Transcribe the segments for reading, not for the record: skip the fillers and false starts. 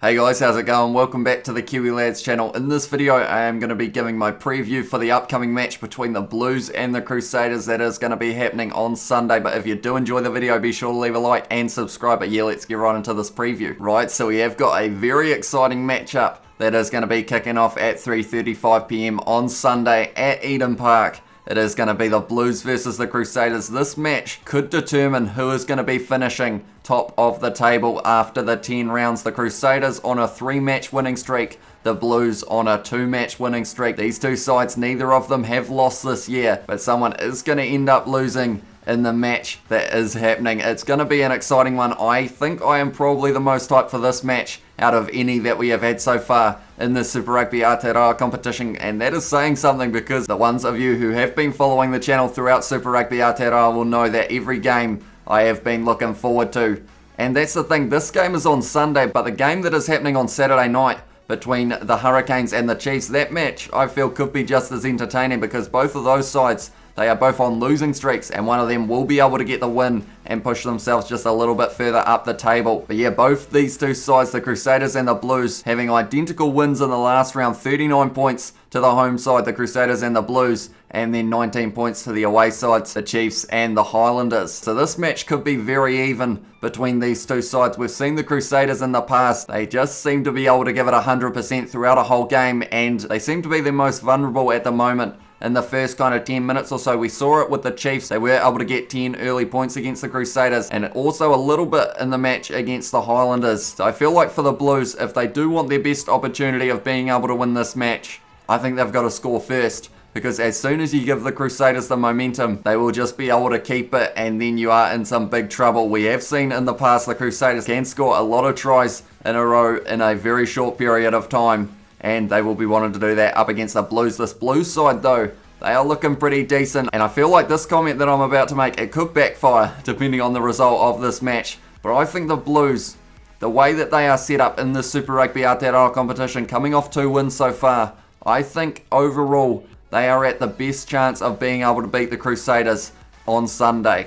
Hey guys, how's it going? Welcome back to the Kiwi Lads channel. In this video, I am going to be giving my preview for the upcoming match between the Blues and the Crusaders that is going to be happening on Sunday. But if you do enjoy the video, be sure to leave a like and subscribe. But yeah, let's get right into this preview. Right, so we have got a very exciting matchup that is going to be kicking off at 3:35 PM on Sunday at Eden Park. It is going to be the Blues versus the Crusaders. This match could determine who is going to be finishing top of the table after the 10 rounds. The Crusaders on a 3-match winning streak, the Blues on a 2-match winning streak. These two sides, neither of them have lost this year, but someone is going to end up losing in the match that is happening. It's going to be an exciting one. I think I am probably the most hyped for this match out of any that we have had so far in the Super Rugby Aotearoa competition, and that is saying something because the ones of you who have been following the channel throughout Super Rugby Aotearoa will know that every game I have been looking forward to. And that's the thing, this game is on Sunday, but the game that is happening on Saturday night between the Hurricanes and the Chiefs, that match I feel could be just as entertaining because both of those sides, they are both on losing streaks and one of them will be able to get the win and push themselves just a little bit further up the table. But yeah, both these two sides, the Crusaders and the Blues, having identical wins in the last round, 39 points to the home side, the Crusaders and the Blues, and then 19 points to the away sides, the Chiefs and the Highlanders. So this match could be very even between these two sides. We've seen the Crusaders in the past, they just seem to be able to give it 100% throughout a whole game, and they seem to be the most vulnerable at the moment. In the first kind of 10 minutes or so, we saw it with the Chiefs. They were able to get 10 early points against the Crusaders, and also a little bit in the match against the Highlanders. So I feel like for the Blues, if they do want their best opportunity of being able to win this match, I think they've got to score first. Because as soon as you give the Crusaders the momentum, they will just be able to keep it, and then you are in some big trouble. We have seen in the past the Crusaders can score a lot of tries in a row in a very short period of time, and they will be wanting to do that up against the Blues. This Blues side though, they are looking pretty decent, and I feel like this comment that I'm about to make, it could backfire depending on the result of this match. But I think the Blues, the way that they are set up in this Super Rugby Aotearoa competition, coming off 2 wins so far, I think overall they are at the best chance of being able to beat the Crusaders on Sunday.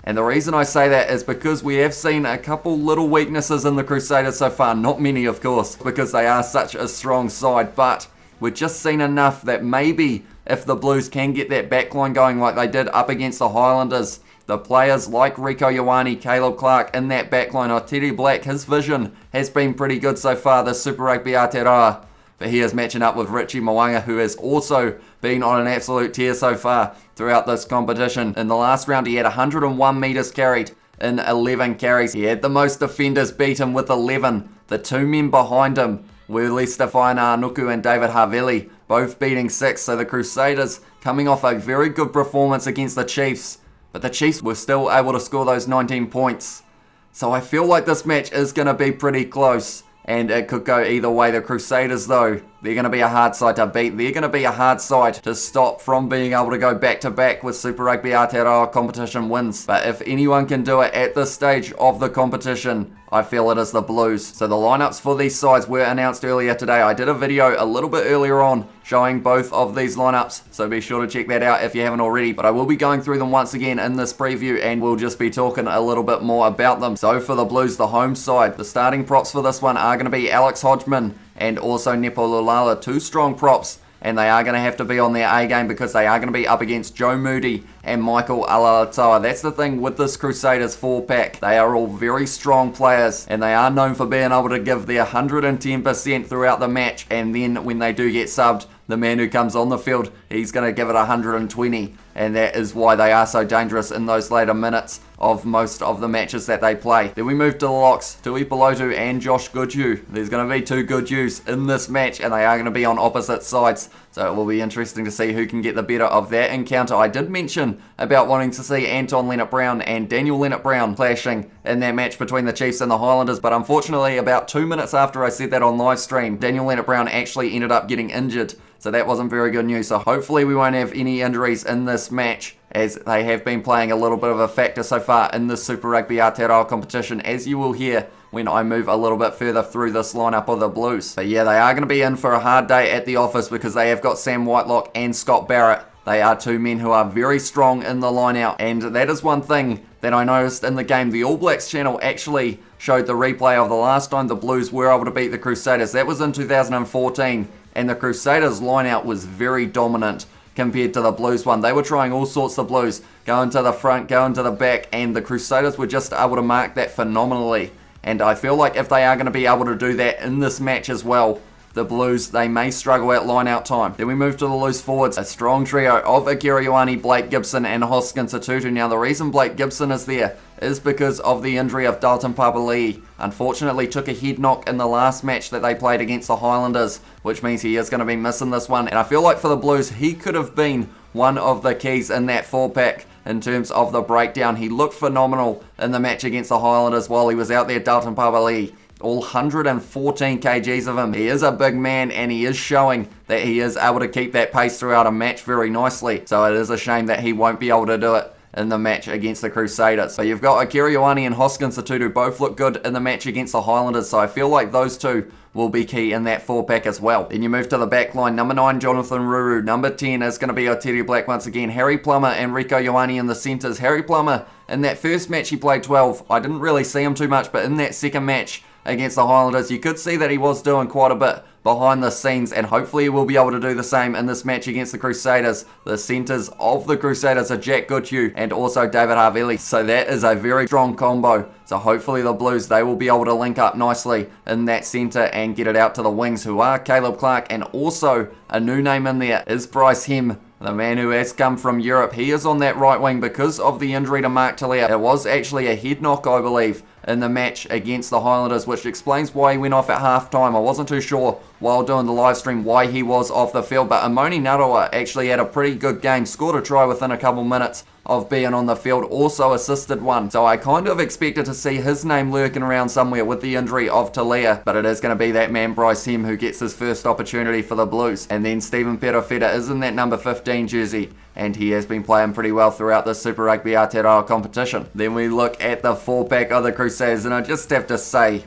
And the reason I say that is because we have seen a couple little weaknesses in the Crusaders so far. Not many, of course, because they are such a strong side, but we've just seen enough that maybe if the Blues can get that backline going like they did up against the Highlanders, the players like Rieko Ioane, Caleb Clark in that backline, or Teddy Black, his vision has been pretty good so far this Super Rugby Aotearoa. But he is matching up with Richie Mo'unga, who has also been on an absolute tear so far throughout this competition. In the last round, he had 101 metres carried in 11 carries. He had the most defenders beat him with 11. The 2 men behind him were Stefana Anuku and David Havili, both beating 6. So the Crusaders coming off a very good performance against the Chiefs, but the Chiefs were still able to score those 19 points. So I feel like this match is going to be pretty close, and it could go either way. The Crusaders though, they're going to be a hard side to beat. They're going to be a hard side to stop from being able to go back to back with Super Rugby Aotearoa competition wins. But if anyone can do it at this stage of the competition, I feel it is the Blues. So the lineups for these sides were announced earlier today. I did a video a little bit earlier on showing both of these lineups, so be sure to check that out if you haven't already. But I will be going through them once again in this preview, and we'll just be talking a little bit more about them. So for the Blues, the home side, the starting props for this one are going to be Alex Hodgman and also Nepo Lulala, 2 strong props, and they are going to have to be on their A game because they are going to be up against Joe Moody and Michael Alaalatoa. That's the thing with this Crusaders 4-pack. They are all very strong players, and they are known for being able to give their 110% throughout the match, and then when they do get subbed, the man who comes on the field, he's going to give it 120, and that is why they are so dangerous in those later minutes of most of the matches that they play. Then we move to the locks, Tui Pelotu and Josh Goodhue. There's going to be 2 Goodhues in this match, and they are going to be on opposite sides, so it will be interesting to see who can get the better of that encounter. I did mention about wanting to see Anton Leonard-Brown and Daniel Leonard-Brown clashing in that match between the Chiefs and the Highlanders, but unfortunately about 2 minutes after I said that on live stream, Daniel Leonard-Brown actually ended up getting injured. So that wasn't very good news. So hopefully we won't have any injuries in this match, as they have been playing a little bit of a factor so far in this Super Rugby Aotearoa competition, as you will hear when I move a little bit further through this lineup of the Blues. But yeah, they are going to be in for a hard day at the office because they have got Sam Whitelock and Scott Barrett. They are 2 men who are very strong in the line out, and that is one thing that I noticed in the game. The All Blacks channel actually showed the replay of the last time the Blues were able to beat the Crusaders. That was in 2014, and the Crusaders lineout was very dominant compared to the Blues one. They were trying all sorts of Blues, going to the front, going to the back, and the Crusaders were just able to mark that phenomenally. And I feel like if they are going to be able to do that in this match as well, the Blues, they may struggle at line-out time. Then we move to the loose forwards. A strong trio of Akira Ioane, Blake Gibson, and Hoskins Sotutu. Now, the reason Blake Gibson is there is because of the injury of Dalton Papali'i. Unfortunately, took a head knock in the last match that they played against the Highlanders, which means he is going to be missing this one. And I feel like for the Blues, he could have been one of the keys in that four-pack in terms of the breakdown. He looked phenomenal in the match against the Highlanders while he was out there, Dalton Papali'i. All 114 kgs of him. He is a big man, and he is showing that he is able to keep that pace throughout a match very nicely. So it is a shame that he won't be able to do it in the match against the Crusaders. So you've got Akira Ioane and Hoskins Sotutu both look good in the match against the Highlanders. So I feel like those two will be key in that four-pack as well. Then you move to the back line. Number 9, Jonathan Ruru. Number 10 is going to be Otere Black once again. Harry Plummer and Rieko Ioane in the centres. Harry Plummer, in that first match he played 12. I didn't really see him too much, but in that second match against the Highlanders, you could see that he was doing quite a bit behind the scenes, and hopefully he will be able to do the same in this match against the Crusaders. The centres of the Crusaders are Jack Goodhue and also David Havili, so that is a very strong combo. So hopefully the Blues, they will be able to link up nicely in that centre and get it out to the wings, who are Caleb Clark, and also a new name in there is Bryce Hem, the man who has come from Europe. He is on that right wing because of the injury to Mark Talia. It was actually a head knock, I believe, in the match against the Highlanders, which explains why he went off at half-time. I wasn't too sure while doing the live stream why he was off the field, but Amoni Narawa actually had a pretty good game, scored a try within a couple minutes of being on the field, also assisted one. So I kind of expected to see his name lurking around somewhere with the injury of Talia, but it is going to be that man Bryce Hem who gets his first opportunity for the Blues. And then Stephen Perofeta is in that number 15 jersey, and he has been playing pretty well throughout the Super Rugby Aotearoa competition. Then we look at the four-pack of the Crusaders, and I just have to say,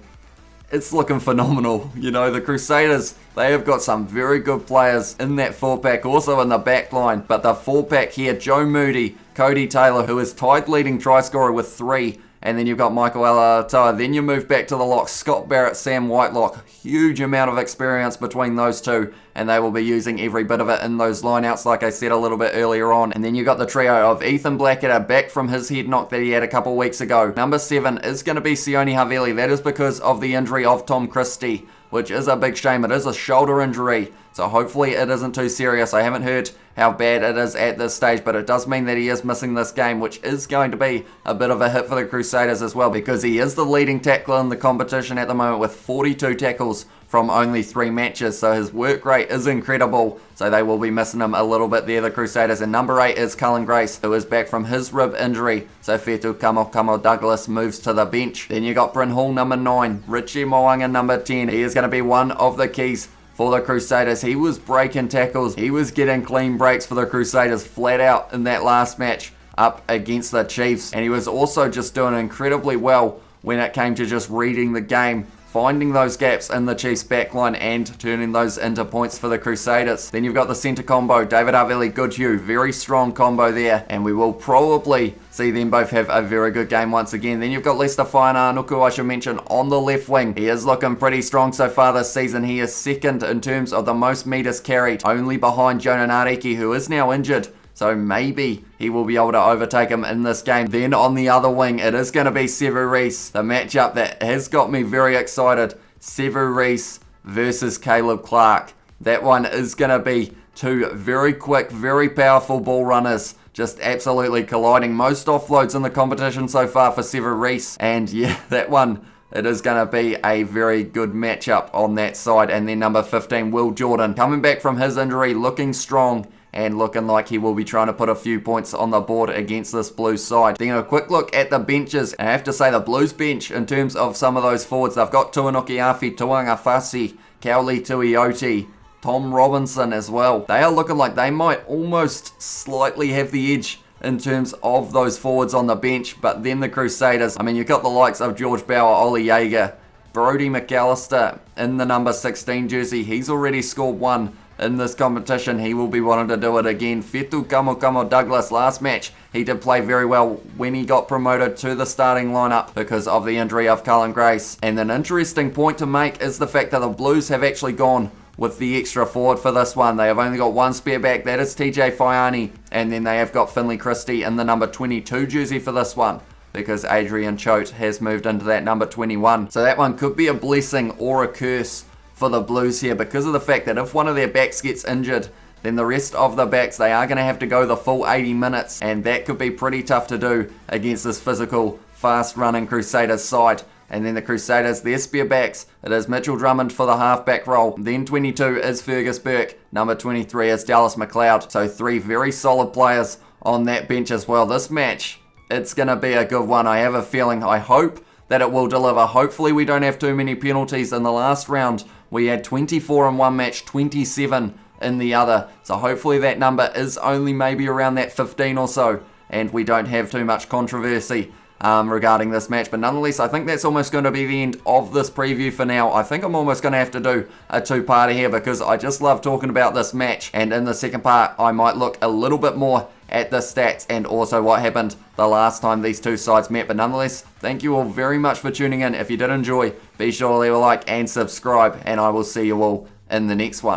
it's looking phenomenal. You know, the Crusaders, they have got some very good players in that four-pack, also in the back line. But the four-pack here, Joe Moody, Cody Taylor, who is tied leading try scorer with 3, and then you've got Michael Alatoa. Then you move back to the locks, Scott Barrett, Sam Whitelock. Huge amount of experience between those two, and they will be using every bit of it in those lineouts, like I said a little bit earlier on. And then you got the trio of Ethan Blackadder back from his head knock that he had a couple weeks ago. Number 7 is going to be Sione Havili. That is because of the injury of Tom Christie, which is a big shame. It is a shoulder injury, so hopefully it isn't too serious. I haven't heard how bad it is at this stage, but it does mean that he is missing this game, which is going to be a bit of a hit for the Crusaders as well, because he is the leading tackler in the competition at the moment with 42 tackles from only 3 matches, so his work rate is incredible, so they will be missing him a little bit there, the Crusaders. And number 8 is Cullen Grace, who is back from his rib injury, so Fetu Kamokamo Douglas moves to the bench. Then you got Bryn Hall, number 9, Richie Moanga, number 10. He is going to be one of the keys for the Crusaders. He was breaking tackles, he was getting clean breaks for the Crusaders flat out in that last match up against the Chiefs, and he was also just doing incredibly well when it came to just reading the game, finding those gaps in the Chiefs backline and turning those into points for the Crusaders. Then you've got the centre combo, David Havili, Goodhue, very strong combo there, and we will probably see them both have a very good game once again. Then you've got Lester Whainaranuku, I should mention, on the left wing. He is looking pretty strong so far this season. He is second in terms of the most metres carried, only behind Jonah Nareki, who is now injured. So maybe he will be able to overtake him in this game. Then on the other wing, it is going to be Sever Reese. The matchup that has got me very excited. Sever Reese versus Caleb Clark. That one is going to be two very quick, very powerful ball runners. Just absolutely colliding. Most offloads in the competition so far for Sever Reese. And yeah, that one, it is going to be a very good matchup on that side. And then number 15, Will Jordan, coming back from his injury, looking strong and looking like he will be trying to put a few points on the board against this Blues side. Then a quick look at the benches. And I have to say the Blues bench, in terms of some of those forwards, they've got Tuanuki Afi, Tuangafasi, Kauli Tuioti, Tom Robinson as well. They are looking like they might almost slightly have the edge in terms of those forwards on the bench. But then the Crusaders, I mean, you've got the likes of George Bauer, Ollie Jaeger, Brody McAllister in the number 16 jersey. He's already scored 1 in this competition, he will be wanting to do it again. Fetu Kamokamo Douglas, last match, he did play very well when he got promoted to the starting lineup because of the injury of Cullen Grace. And an interesting point to make is the fact that the Blues have actually gone with the extra forward for this one. They have only got one spare back, that is TJ Faiani, and then they have got Finley Christie in the number 22 jersey for this one, because Adrian Choate has moved into that number 21. So that one could be a blessing or a curse for the Blues here, because of the fact that if one of their backs gets injured, then the rest of the backs, they are going to have to go the full 80 minutes, and that could be pretty tough to do against this physical, fast-running Crusaders side. And then the Crusaders, their spare backs, it is Mitchell Drummond for the half-back role. Then 22 is Fergus Burke. Number 23 is Dallas McLeod. So 3 very solid players on that bench as well. This match, it's going to be a good one. I have a feeling, I hope that it will deliver. Hopefully we don't have too many penalties. In the last round, we had 24 in one match, 27 in the other. So hopefully that number is only maybe around that 15 or so, and we don't have too much controversy regarding this match. But nonetheless, I think that's almost going to be the end of this preview for now. I think I'm almost going to have to do a two-parter here, because I just love talking about this match, and in the second part I might look a little bit more at the stats and also what happened the last time these two sides met. But nonetheless, thank you all very much for tuning in. If you did enjoy, be sure to leave a like and subscribe, and I will see you all in the next one.